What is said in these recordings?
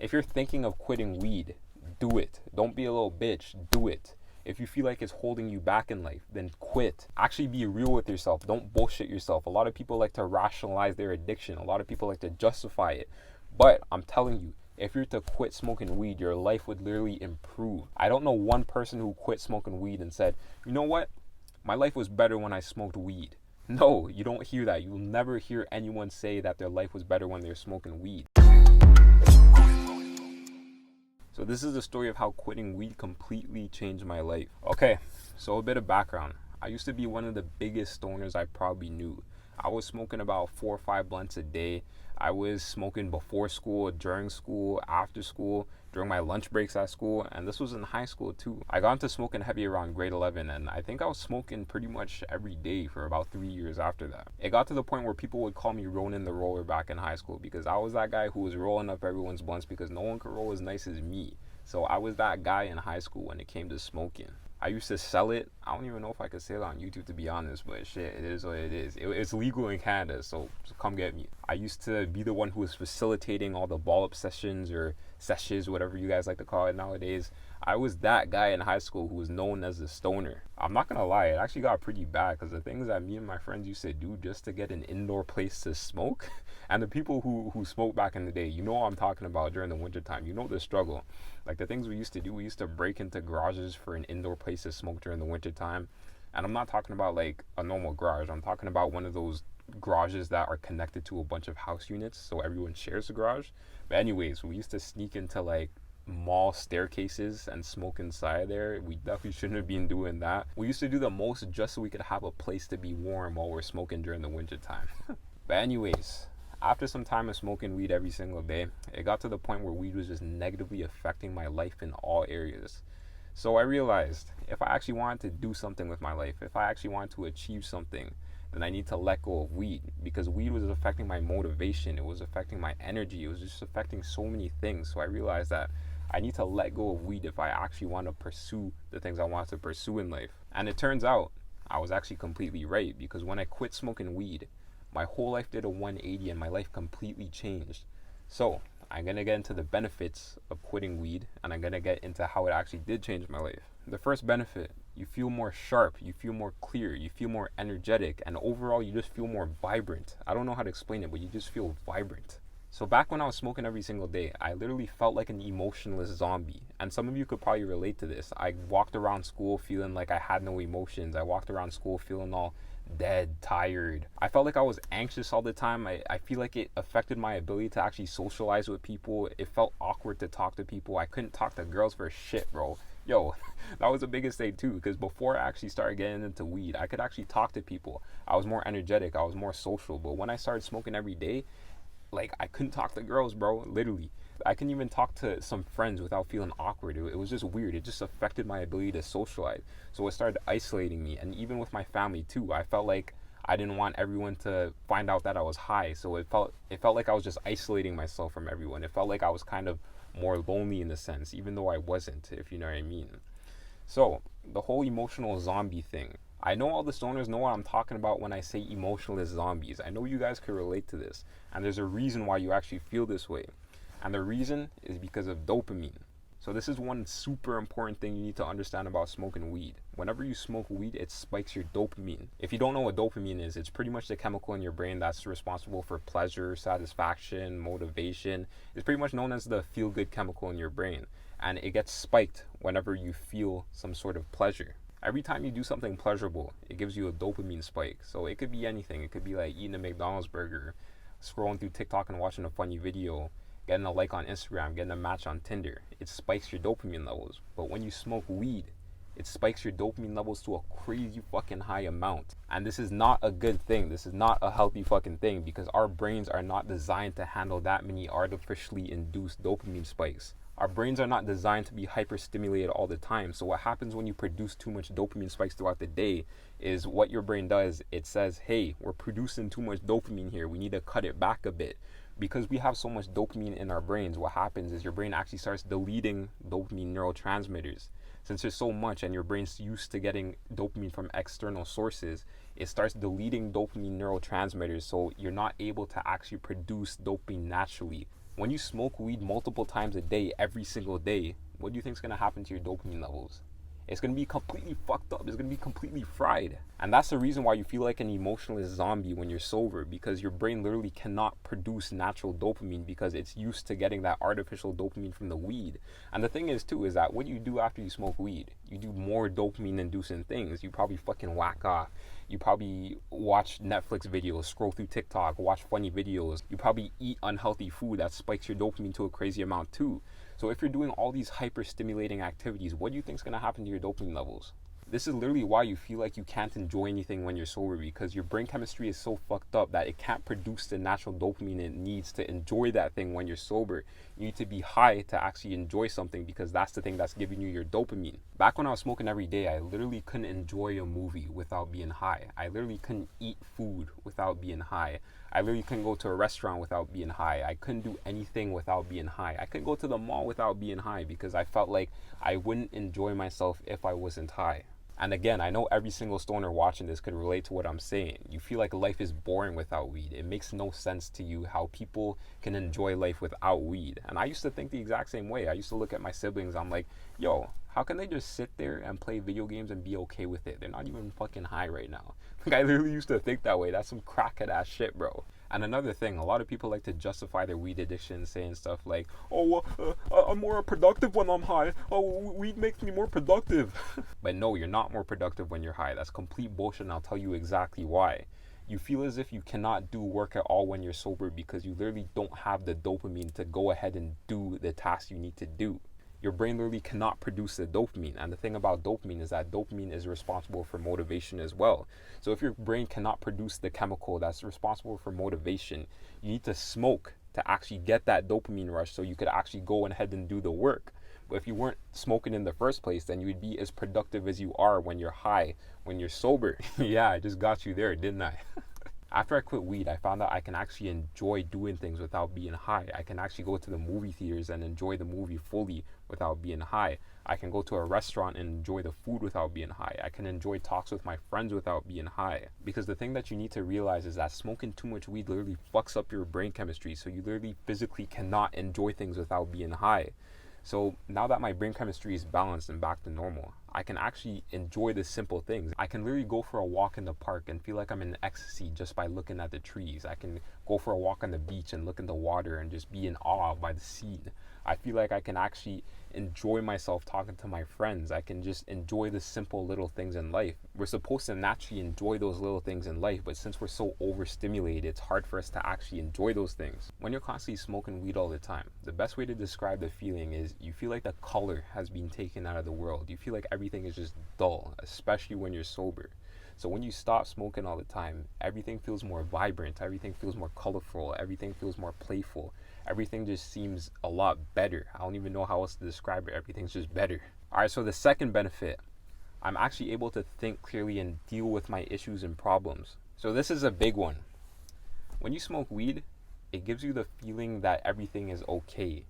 If you're thinking of quitting weed, do it. Don't be a little bitch. Do it. If you feel like it's holding you back in life, then quit. Actually be real with yourself. Don't bullshit yourself. A lot of people like to rationalize their addiction. A lot of people like to justify it. But I'm telling you, if you're to quit smoking weed, your life would literally improve. I don't know one person who quit smoking weed and said, you know what? My life was better when I smoked weed. No, you don't hear that. You'll never hear anyone say that their life was better when they're smoking weed. So this is the story of how quitting weed completely changed my life. Okay, so a bit of background. I used to be one of the biggest stoners I probably knew. I was smoking about 4 or 5 blunts a day. I was smoking before school, during school, after school, during my lunch breaks at school, and this was in high school too. I got into smoking heavy around grade 11, and I think I was smoking pretty much every day for about 3 years after that. It got to the point where people would call me Ronan the Roller back in high school because I was that guy who was rolling up everyone's blunts because no one could roll as nice as me. So I was that guy in high school when it came to smoking. I used to sell it. I don't even know if I could say it on YouTube, to be honest, but shit, it is what it is. It's legal in Canada, so come get me. I used to be the one who was facilitating all the ball up sessions or sessions, whatever you guys like to call it nowadays. I was that guy in high school who was known as the stoner. I'm not gonna lie, it actually got pretty bad because the things that me and my friends used to do just to get an indoor place to smoke, and the people who smoked back in the day, you know what I'm talking about during the winter time. You know the struggle. Like the things we used to do, we used to break into garages for an indoor place to smoke during the winter time. And I'm not talking about like a normal garage. I'm talking about one of those garages that are connected to a bunch of house units, so everyone shares the garage. But anyways, we used to sneak into like mall staircases and smoke inside there. We definitely shouldn't have been doing that. We used to do the most just so we could have a place to be warm while we're smoking during the winter time. But anyways, after some time of smoking weed every single day, it got to the point where weed was just negatively affecting my life in all areas. So I realized if I actually wanted to do something with my life, if I actually wanted to achieve something, then I need to let go of weed because weed was affecting my motivation. It was affecting my energy. It was just affecting so many things. So I realized that I need to let go of weed if I actually want to pursue the things I want to pursue in life. And it turns out I was actually completely right because when I quit smoking weed, my whole life did a 180 and my life completely changed. So I'm going to get into the benefits of quitting weed, and I'm going to get into how it actually did change my life. The first benefit, you feel more sharp, you feel more clear, you feel more energetic, and overall you just feel more vibrant. I don't know how to explain it, but you just feel vibrant. So back when I was smoking every single day, I literally felt like an emotionless zombie. And some of you could probably relate to this. I walked around school feeling like I had no emotions. I walked around school feeling all dead, tired. I felt like I was anxious all the time. I feel like it affected my ability to actually socialize with people. It felt awkward to talk to people. I couldn't talk to girls for shit, bro. Yo, that was the biggest thing too, because before I actually started getting into weed, I could actually talk to people. I was more energetic. I was more social. But when I started smoking every day, like I couldn't talk to girls, bro. Literally. I couldn't even talk to some friends without feeling awkward. It was just weird. It just affected my ability to socialize. So it started isolating me. And even with my family too, I felt like I didn't want everyone to find out that I was high. So it felt like I was just isolating myself from everyone. It felt like I was kind of more lonely in a sense, even though I wasn't, if you know what I mean. So the whole emotional zombie thing. I know all the stoners know what I'm talking about when I say emotionless zombies. I know you guys could relate to this. And there's a reason why you actually feel this way. And the reason is because of dopamine. So this is one super important thing you need to understand about smoking weed. Whenever you smoke weed, it spikes your dopamine. If you don't know what dopamine is, it's pretty much the chemical in your brain that's responsible for pleasure, satisfaction, motivation. It's pretty much known as the feel-good chemical in your brain. And it gets spiked whenever you feel some sort of pleasure. Every time you do something pleasurable, it gives you a dopamine spike. So it could be anything. It could be like eating a McDonald's burger, scrolling through TikTok and watching a funny video, getting a like on Instagram, getting a match on Tinder. It spikes your dopamine levels. But when you smoke weed, it spikes your dopamine levels to a crazy fucking high amount. And this is not a good thing. This is not a healthy fucking thing because our brains are not designed to handle that many artificially induced dopamine spikes. Our brains are not designed to be hyperstimulated all the time. So what happens when you produce too much dopamine spikes throughout the day is what your brain does. It says, hey, we're producing too much dopamine here. We need to cut it back a bit. Because we have so much dopamine in our brains, what happens is your brain actually starts deleting dopamine neurotransmitters. Since there's so much and your brain's used to getting dopamine from external sources, it starts deleting dopamine neurotransmitters, so you're not able to actually produce dopamine naturally. When you smoke weed multiple times a day, every single day, what do you think is going to happen to your dopamine levels? It's going to be completely fucked up. It's going to be completely fried. And that's the reason why you feel like an emotionless zombie when you're sober, because your brain literally cannot produce natural dopamine because it's used to getting that artificial dopamine from the weed. And the thing is, too, is that what you do after you smoke weed, you do more dopamine-inducing things. You probably fucking whack off. You probably watch Netflix videos, scroll through TikTok, watch funny videos. You probably eat unhealthy food that spikes your dopamine to a crazy amount, too. So if you're doing all these hyper-stimulating activities, what do you think is going to happen to your dopamine levels? This is literally why you feel like you can't enjoy anything when you're sober, because your brain chemistry is so fucked up that it can't produce the natural dopamine it needs to enjoy that thing when you're sober. You need to be high to actually enjoy something, because that's the thing that's giving you your dopamine. Back when I was smoking every day, I literally couldn't enjoy a movie without being high. I literally couldn't eat food without being high. I literally couldn't go to a restaurant without being high. I couldn't do anything without being high. I couldn't go to the mall without being high because I felt like I wouldn't enjoy myself if I wasn't high. And again, I know every single stoner watching this could relate to what I'm saying. You feel like life is boring without weed. It makes no sense to you how people can enjoy life without weed. And I used to think the exact same way. I used to look at my siblings. I'm like, yo, how can they just sit there and play video games and be okay with it? They're not even fucking high right now. Like, I literally used to think that way. That's some crackhead ass shit, bro. And another thing, a lot of people like to justify their weed addiction saying stuff like, I'm more productive when I'm high. Weed makes me more productive. But no, you're not more productive when you're high. That's complete bullshit, and I'll tell you exactly why. You feel as if you cannot do work at all when you're sober because you literally don't have the dopamine to go ahead and do the tasks you need to do. Your brain literally cannot produce the dopamine. And the thing about dopamine is that dopamine is responsible for motivation as well. So if your brain cannot produce the chemical that's responsible for motivation, you need to smoke to actually get that dopamine rush so you could actually go ahead and do the work. But if you weren't smoking in the first place, then you would be as productive as you are when you're high, when you're sober. Yeah, I just got you there, didn't I? After I quit weed, I found out I can actually enjoy doing things without being high. I can actually go to the movie theaters and enjoy the movie fully without being high. I can go to a restaurant and enjoy the food without being high. I can enjoy talks with my friends without being high. Because the thing that you need to realize is that smoking too much weed literally fucks up your brain chemistry. So you literally physically cannot enjoy things without being high. So now that my brain chemistry is balanced and back to normal, I can actually enjoy the simple things. I can literally go for a walk in the park and feel like I'm in ecstasy just by looking at the trees. I can go for a walk on the beach and look in the water and just be in awe by the scene. I feel like I can actually enjoy myself talking to my friends. I can just enjoy the simple little things in life. We're supposed to naturally enjoy those little things in life, but since we're so overstimulated, it's hard for us to actually enjoy those things. When you're constantly smoking weed all the time, the best way to describe the feeling is you feel like the color has been taken out of the world. You feel like everything is just dull, especially when you're sober. So when you stop smoking all the time, everything feels more vibrant, everything feels more colorful, everything feels more playful. Everything just seems a lot better. I don't even know how else to describe it. Everything's just better. All right, so the second benefit, I'm actually able to think clearly and deal with my issues and problems. So this is a big one. When you smoke weed, it gives you the feeling that everything is okay.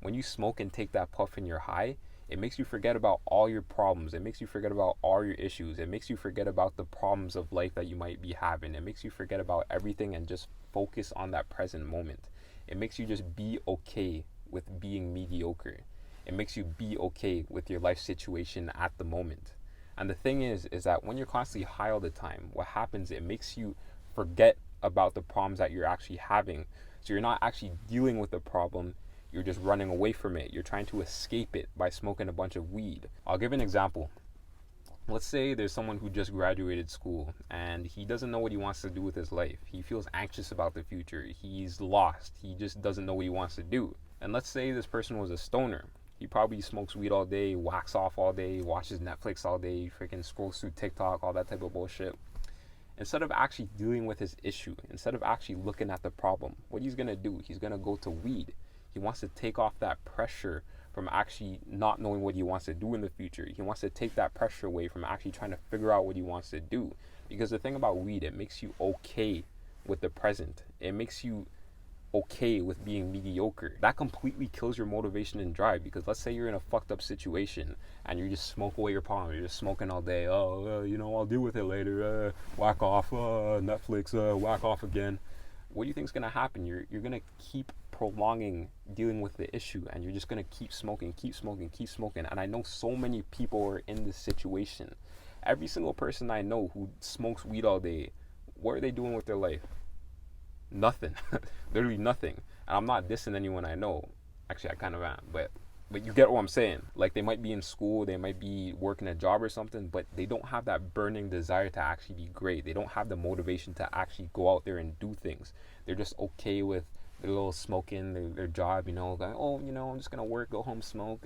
When you smoke and take that puff and you're high, it makes you forget about all your problems. It makes you forget about all your issues. It makes you forget about the problems of life that you might be having. It makes you forget about everything and just focus on that present moment. It makes you just be okay with being mediocre. It makes you be okay with your life situation at the moment. And the thing is that when you're constantly high all the time, what happens, it makes you forget about the problems that you're actually having. So you're not actually dealing with the problem, you're just running away from it. You're trying to escape it by smoking a bunch of weed. I'll give an example. Let's say there's someone who just graduated school and he doesn't know what he wants to do with his life. He feels anxious about the future. He's lost. He just doesn't know what he wants to do. And let's say this person was a stoner. He probably smokes weed all day, whacks off all day, watches Netflix all day, freaking scrolls through TikTok, all that type of bullshit. Instead of actually dealing with his issue, instead of actually looking at the problem, what he's going to do, he's going to go to weed. He wants to take off that pressure from actually not knowing what he wants to do in the future. He wants to take that pressure away from actually trying to figure out what he wants to do. Because the thing about weed, it makes you okay with the present. It makes you okay with being mediocre. That completely kills your motivation and drive, because let's say you're in a fucked up situation and you just smoke away your problem. You're just smoking all day. I'll deal with it later. Whack off. Netflix. Whack off again. What do you think is going to happen? You're going to keep prolonging dealing with the issue, and you're just gonna keep smoking, keep smoking, keep smoking. And I know so many people are in this situation. Every single person I know who smokes weed all day, what are they doing with their life? Nothing. Literally nothing. And I'm not dissing anyone I know. Actually, I kind of am, but you get what I'm saying. Like, they might be in school, they might be working a job or something, but they don't have that burning desire to actually be great. They don't have the motivation to actually go out there and do things. They're just okay with their little smoking, their job, you know, like, oh, you know, I'm just gonna work, go home, smoke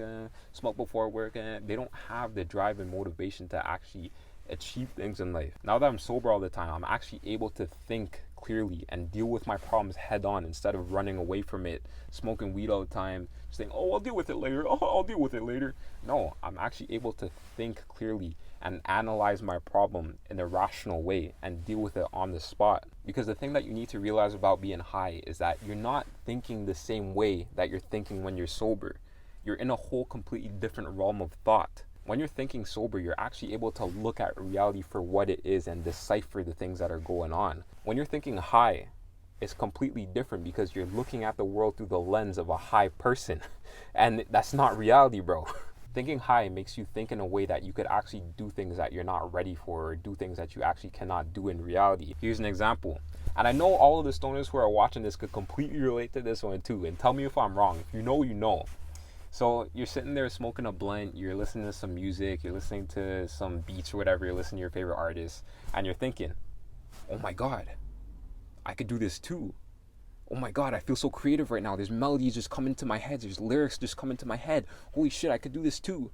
before work. They don't have the drive and motivation to actually achieve things in life. Now that I'm sober all the time, I'm actually able to think clearly and deal with my problems head on instead of running away from it, smoking weed all the time, just saying, oh, I'll deal with it later. Oh, I'll deal with it later. No, I'm actually able to think clearly and analyze my problem in a rational way and deal with it on the spot. Because the thing that you need to realize about being high is that you're not thinking the same way that you're thinking when you're sober. You're in a whole completely different realm of thought. When you're thinking sober, you're actually able to look at reality for what it is and decipher the things that are going on. When you're thinking high, it's completely different because you're looking at the world through the lens of a high person. And that's not reality, bro. Thinking high makes you think in a way that you could actually do things that you're not ready for, or do things that you actually cannot do in reality. Here's an example. And I know all of the stoners who are watching this could completely relate to this one too. And tell me if I'm wrong. If you know, you know. So you're sitting there smoking a blunt, you're listening to some music, you're listening to some beats or whatever, you're listening to your favorite artist, and you're thinking, oh my God, I could do this too. Oh my God, I feel so creative right now. There's melodies just coming to my head. There's lyrics just coming to my head. Holy shit, I could do this too.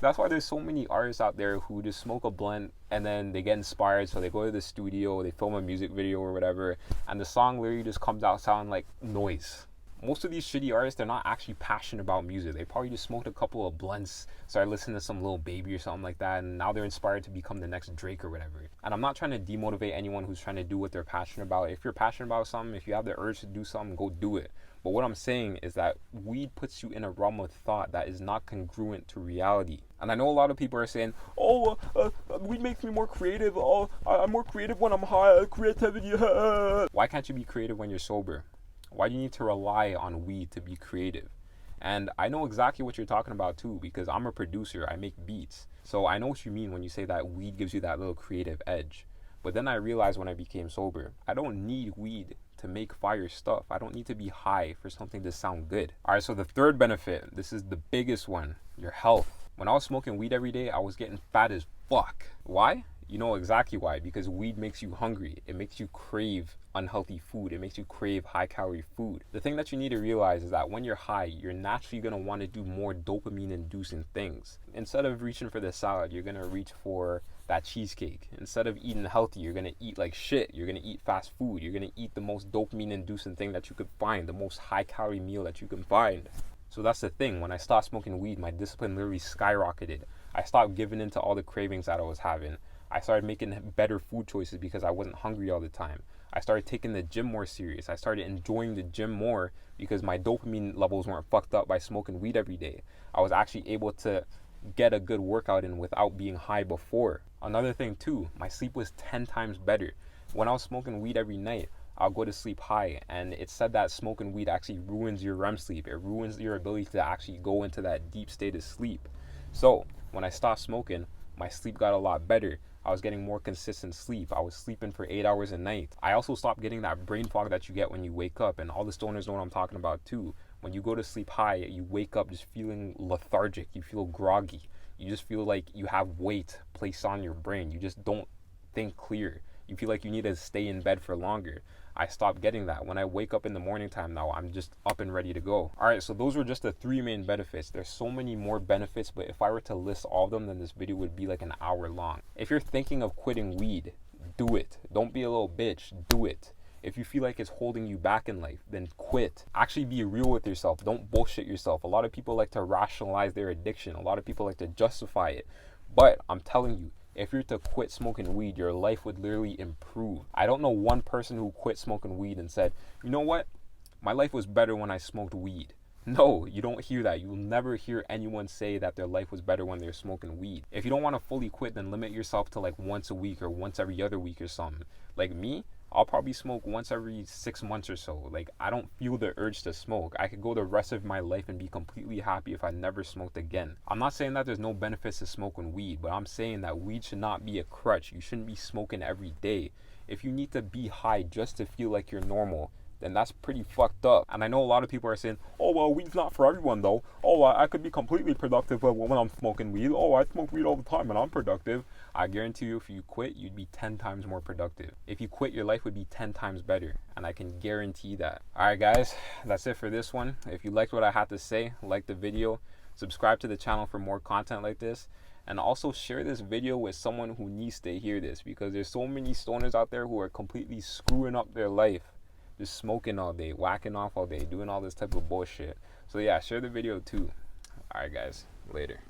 That's why there's so many artists out there who just smoke a blunt and then they get inspired. So they go to the studio, they film a music video or whatever, and the song literally just comes out sounding like noise. Most of these shitty artists, they're not actually passionate about music. They probably just smoked a couple of blunts, started listening to some Lil Baby or something like that, and now they're inspired to become the next Drake or whatever. And I'm not trying to demotivate anyone who's trying to do what they're passionate about. If you're passionate about something, if you have the urge to do something, go do it. But what I'm saying is that weed puts you in a realm of thought that is not congruent to reality. And I know a lot of people are saying, oh, weed makes me more creative. Oh, I'm more creative when I'm high. Creativity. Why can't you be creative when you're sober? Why do you need to rely on weed to be creative? And I know exactly what you're talking about too, because I'm a producer, I make beats. So I know what you mean when you say that weed gives you that little creative edge. But then I realized when I became sober, I don't need weed to make fire stuff. I don't need to be high for something to sound good. All right, so the third benefit, this is the biggest one, your health. When I was smoking weed every day, I was getting fat as fuck. Why? You know exactly why. Because weed makes you hungry. It makes you crave unhealthy food. It makes you crave high calorie food. The thing that you need to realize is that when you're high, you're naturally going to want to do more dopamine inducing things. Instead of reaching for the salad, you're going to reach for that cheesecake. Instead of eating healthy, you're going to eat like shit. You're going to eat fast food. You're going to eat the most dopamine inducing thing that you could find, the most high calorie meal that you can find. So that's the thing. When I stopped smoking weed, my discipline literally skyrocketed. I stopped giving in to all the cravings that I was having. I started making better food choices because I wasn't hungry all the time. I started taking the gym more serious. I started enjoying the gym more because my dopamine levels weren't fucked up by smoking weed every day. I was actually able to get a good workout in without being high before. Another thing too, my sleep was 10 times better. When I was smoking weed every night, I'll go to sleep high, and it's said that smoking weed actually ruins your REM sleep. It ruins your ability to actually go into that deep state of sleep. So when I stopped smoking, my sleep got a lot better. I was getting more consistent sleep. I was sleeping for 8 hours a night. I also stopped getting that brain fog that you get when you wake up, and all the stoners know what I'm talking about too. When you go to sleep high, you wake up just feeling lethargic. You feel groggy. You just feel like you have weight placed on your brain. You just don't think clear. You feel like you need to stay in bed for longer. I stopped getting that. When I wake up in the morning time now, I'm just up and ready to go. All right, so those were just the 3 main benefits. There's so many more benefits, but if I were to list all of them, then this video would be like an hour long. If you're thinking of quitting weed, do it. Don't be a little bitch, do it. If you feel like it's holding you back in life, then quit. Actually be real with yourself. Don't bullshit yourself. A lot of people like to rationalize their addiction. A lot of people like to justify it. But I'm telling you, if you're to quit smoking weed, your life would literally improve. I don't know one person who quit smoking weed and said, you know what? My life was better when I smoked weed. No, you don't hear that. You'll never hear anyone say that their life was better when they're smoking weed. If you don't want to fully quit, then limit yourself to like once a week or once every other week or something. Like me, I'll probably smoke once every 6 months or so. Like, I don't feel the urge to smoke. I could go the rest of my life and be completely happy if I never smoked again. I'm not saying that there's no benefits to smoking weed, but I'm saying that weed should not be a crutch. You shouldn't be smoking every day. If you need to be high just to feel like you're normal, then that's pretty fucked up. And I know a lot of people are saying, oh, well, weed's not for everyone, though. Oh, I could be completely productive when I'm smoking weed. Oh, I smoke weed all the time and I'm productive. I guarantee you, if you quit, you'd be 10 times more productive. If you quit, your life would be 10 times better. And I can guarantee that. All right, guys, that's it for this one. If you liked what I had to say, like the video, subscribe to the channel for more content like this. And also share this video with someone who needs to hear this, because there's so many stoners out there who are completely screwing up their life. Just smoking all day, whacking off all day, doing all this type of bullshit. So yeah, share the video too. Alright guys, later.